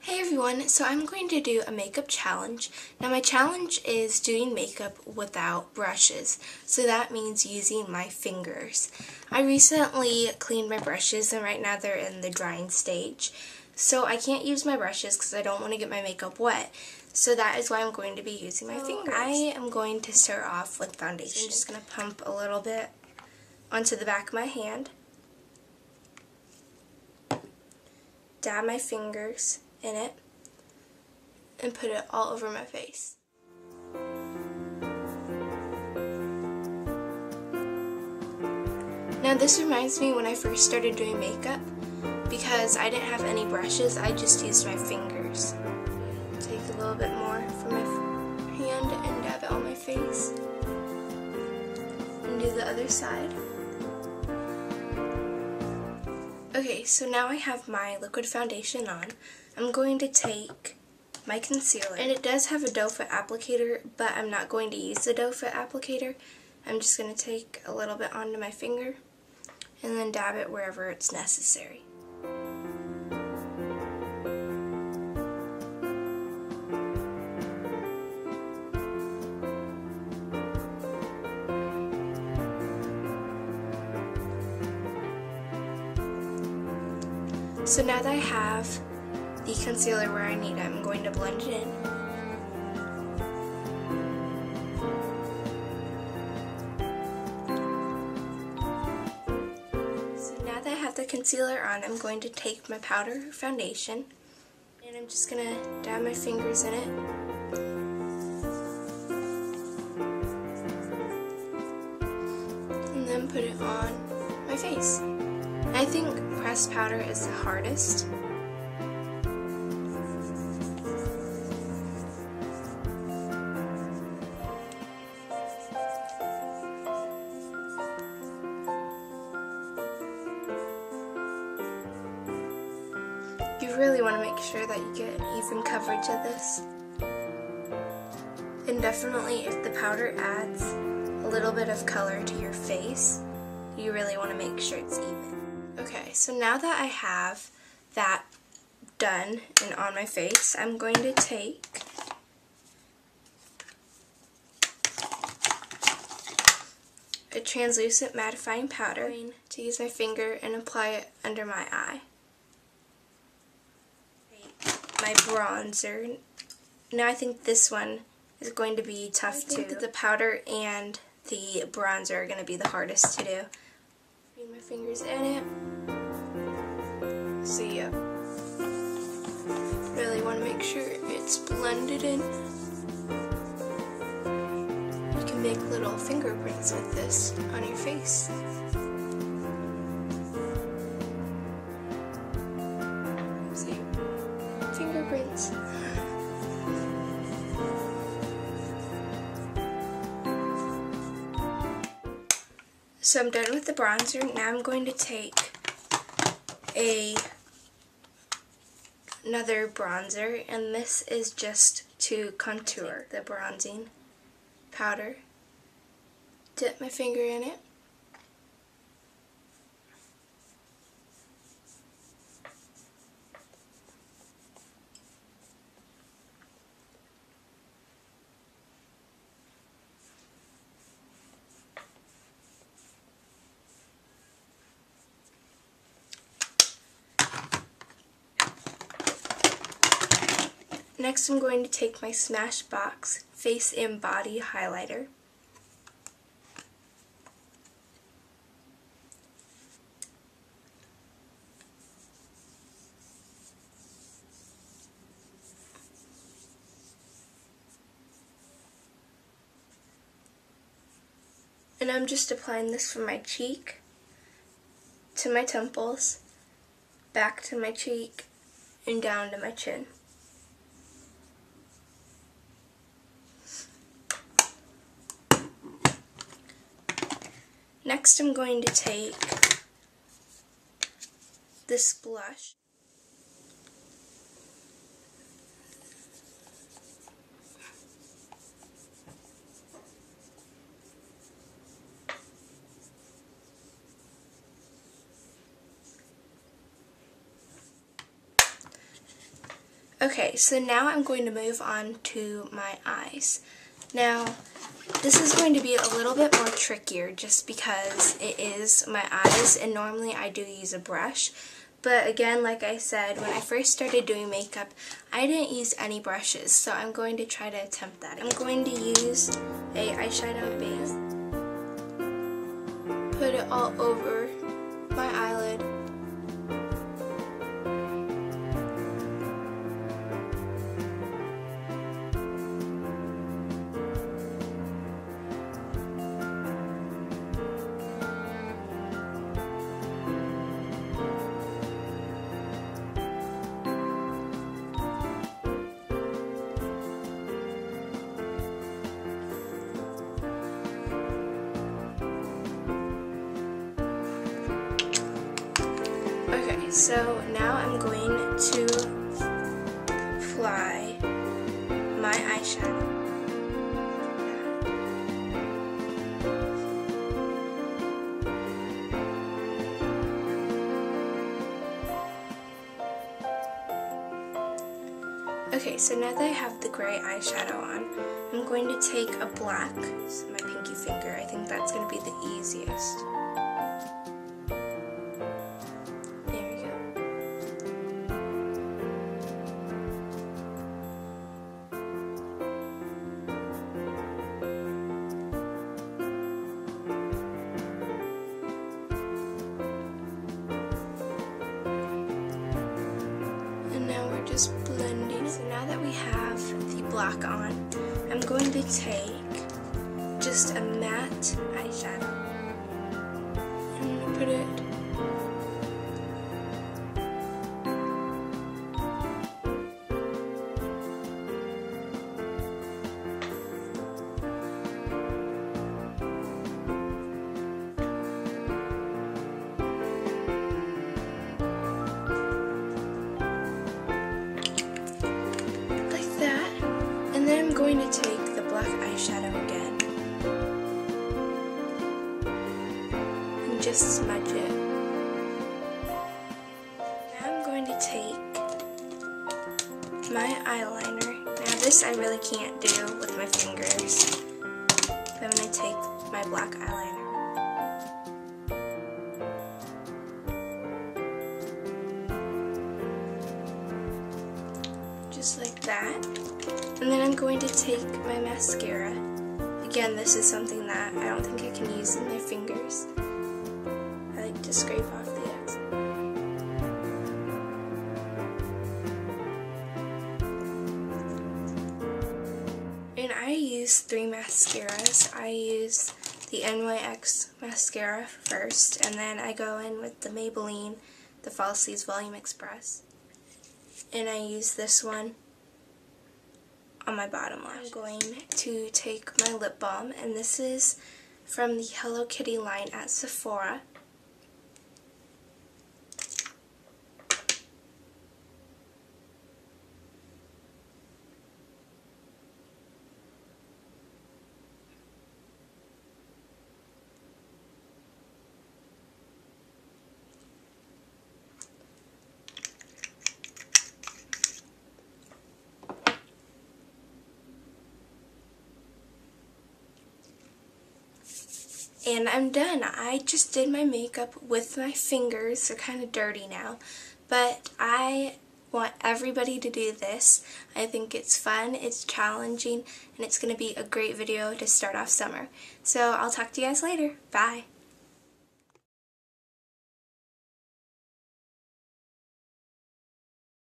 Hey everyone, so I'm going to do a makeup challenge. Now my challenge is doing makeup without brushes, so that means using my fingers. I recently cleaned my brushes and right now they're in the drying stage, so I can't use my brushes because I don't want to get my makeup wet. So that is why I'm going to be using my fingers. I am going to start off with foundation. I'm just going to pump a little bit onto the back of my hand, dab my fingers in it, and put it all over my face. Now this reminds me when I first started doing makeup, because I didn't have any brushes, I just used my fingers. Take a little bit more from my hand and dab it on my face. And do the other side. Okay, so now I have my liquid foundation on. I'm going to take my concealer, and it does have a doe foot applicator, but I'm not going to use the doe foot applicator. I'm just going to take a little bit onto my finger and then dab it wherever it's necessary. So now that I have the concealer where I need it, I'm going to blend it in. So now that I have the concealer on, I'm going to take my powder foundation and I'm just going to dab my fingers in it. And then put it on my face. I think pressed powder is the hardest. You really want to make sure that you get even coverage of this. And definitely if the powder adds a little bit of color to your face, you really want to make sure it's even. Okay, so now that I have that done and on my face, I'm going to take a translucent mattifying powder to use my finger and apply it under my eye. My bronzer. Now I think this one is going to be tough too. I think that the powder and the bronzer are going to be the hardest to do. Put my fingers in it. So yeah, really want to make sure it's blended in. You can make little fingerprints with this on your face. See, fingerprints. So I'm done with the bronzer. Now I'm going to take another bronzer, and this is just to contour the bronzing powder. Dip my finger in it. Next I'm going to take my Smashbox Face and Body Highlighter. And I'm just applying this from my cheek to my temples, back to my cheek, and down to my chin. Next I'm going to take this blush. Okay, so now I'm going to move on to my eyes. Now, this is going to be a little bit more trickier just because it is my eyes, and normally I do use a brush. But again, like I said, when I first started doing makeup, I didn't use any brushes, so I'm going to try to attempt that. I'm going to use a eyeshadow base, put it all over my eyelid. Okay, so now I'm going to apply my eyeshadow. Okay, so now that I have the gray eyeshadow on, I'm going to take a black, so my pinky finger. I think that's going to be the easiest. Just blending. So now that we have the black on, I'm going to take just a matte eyeshadow and put it and then I'm going to take the black eyeshadow again and just smudge it. Now I'm going to take my eyeliner. Now this I really can't do with my fingers. But I'm going to take my black eyeliner. Just like that. And then I'm going to take my mascara. Again, this is something that I don't think I can use in my fingers. I like to scrape off the excess. And I use 3 mascaras. I use the NYX mascara first, and then I go in with the Maybelline, the Falsies Volume Express. And I use this one on my bottom lash. I'm going to take my lip balm, and this is from the Hello Kitty line at Sephora. And I'm done. I just did my makeup with my fingers. They're kind of dirty now. But I want everybody to do this. I think it's fun, it's challenging, and it's going to be a great video to start off summer. So I'll talk to you guys later. Bye.